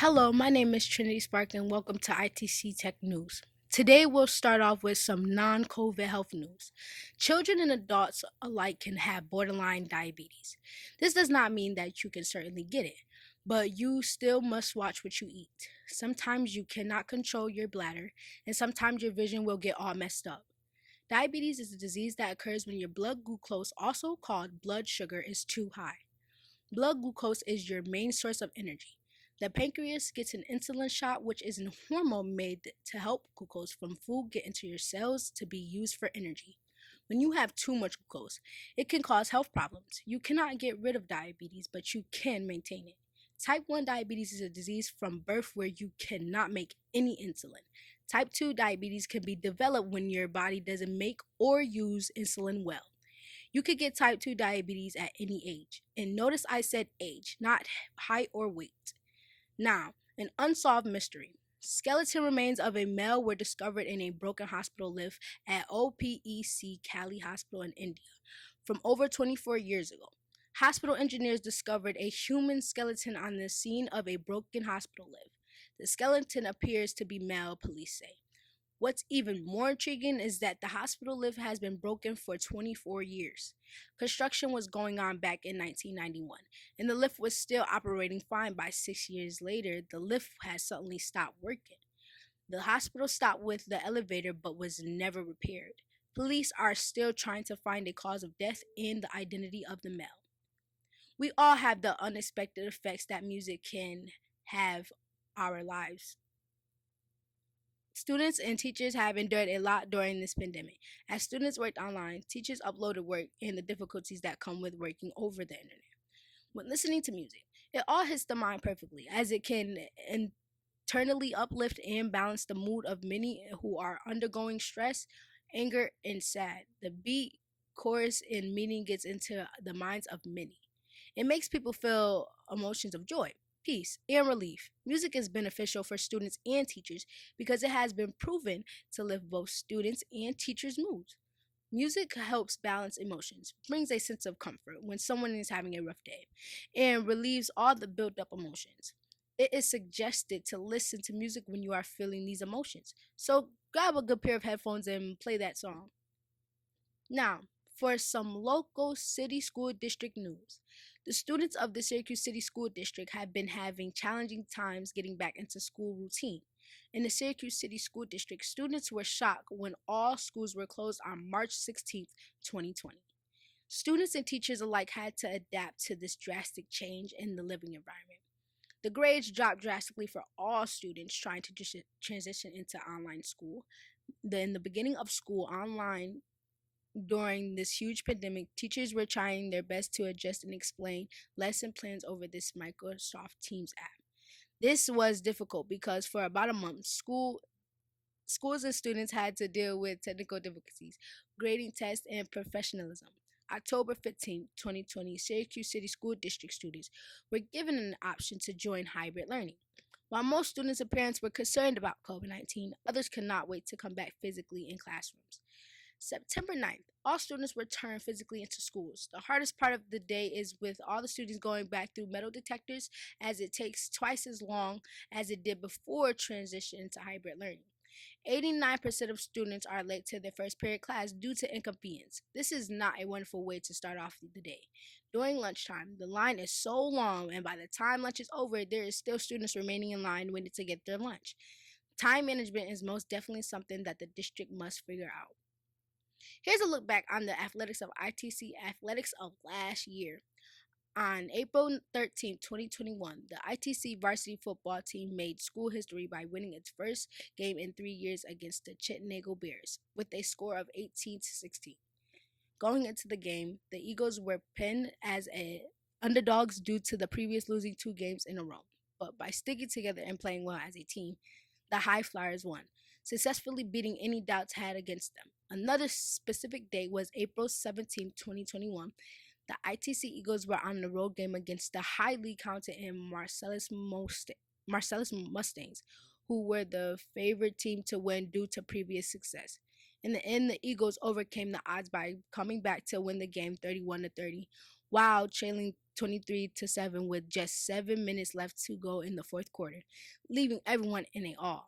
Hello, my name is Trinity Spark and welcome to ITC Tech News. Today we'll start off with some non-COVID health news. Children and adults alike can have borderline diabetes. This does not mean that you can certainly get it, but you still must watch what you eat. Sometimes you cannot control your bladder, and sometimes your vision will get all messed up. Diabetes is a disease that occurs when your blood glucose, also called blood sugar, is too high. Blood glucose is your main source of energy. The pancreas gets an insulin shot, which is a hormone made to help glucose from food get into your cells to be used for energy. When you have too much glucose, it can cause health problems. You cannot get rid of diabetes, but you can maintain it. Type 1 diabetes is a disease from birth where you cannot make any insulin. Type 2 diabetes can be developed when your body doesn't make or use insulin well. You could get type 2 diabetes at any age. And notice I said age, not height or weight. Now, an unsolved mystery. Skeleton remains of a male were discovered in a broken hospital lift at OPEC Cali Hospital in India from over 24 years ago. Hospital engineers discovered a human skeleton on the scene of a broken hospital lift. The skeleton appears to be male, police say. What's even more intriguing is that the hospital lift has been broken for 24 years. Construction was going on back in 1991, and the lift was still operating fine by 6 years later. The lift has suddenly stopped working. The hospital stopped with the elevator but was never repaired. Police are still trying to find a cause of death and the identity of the male. We all have the unexpected effects that music can have our lives. Students and teachers have endured a lot during this pandemic. As students worked online, teachers uploaded work and the difficulties that come with working over the internet. When listening to music, it all hits the mind perfectly, as it can internally uplift and balance the mood of many who are undergoing stress, anger, and sad. The beat, chorus, and meaning gets into the minds of many. It makes people feel emotions of joy, peace, and relief. Music is beneficial for students and teachers because it has been proven to lift both students and teachers' moods. Music helps balance emotions, brings a sense of comfort when someone is having a rough day, and relieves all the built up emotions. It is suggested to listen to music when you are feeling these emotions. So grab a good pair of headphones and play that song. Now, for some local city school district news. The students of the Syracuse City School District have been having challenging times getting back into school routine. In the Syracuse City School District, students were shocked when all schools were closed on March 16th, 2020. Students and teachers alike had to adapt to this drastic change in the living environment. The grades dropped drastically for all students trying to transition into online school. In the beginning of school online, during this huge pandemic, teachers were trying their best to adjust and explain lesson plans over this Microsoft Teams app. This was difficult because for about a month, schools and students had to deal with technical difficulties, grading tests, and professionalism. October 15th, 2020, Syracuse City School District students were given an option to join hybrid learning. While most students and parents were concerned about COVID 19, others could not wait to come back physically in classrooms. September 9th, all students return physically into schools. The hardest part of the day is with all the students going back through metal detectors, as it takes twice as long as it did before transition to hybrid learning. 89% of students are late to their first period class due to inconvenience. This is not a wonderful way to start off the day. During lunchtime, the line is so long, and by the time lunch is over, there is still students remaining in line waiting to get their lunch. Time management is most definitely something that the district must figure out. Here's a look back on the athletics of ITC athletics of last year. On April 13th, 2021, the ITC varsity football team made school history by winning its first game in 3 years against the Chettanooga Bears with a score of 18-16. Going into the game, the Eagles were pinned as underdogs due to the previous losing 2 games in a row. But by sticking together and playing well as a team, the High Flyers won, successfully beating any doubts had against them. Another specific day was April 17th, 2021. The ITC Eagles were on the road game against the highly counted and Marcellus Mustangs, who were the favorite team to win due to previous success. In the end, the Eagles overcame the odds by coming back to win the game 31-30. while trailing 23-7 with just 7 minutes left to go in the fourth quarter, leaving everyone in a awe.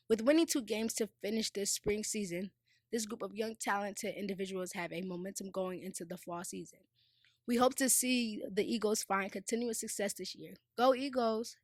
With winning 2 games to finish this spring season, this group of young, talented individuals have a momentum going into the fall season. We hope to see the Eagles find continuous success this year. Go Eagles!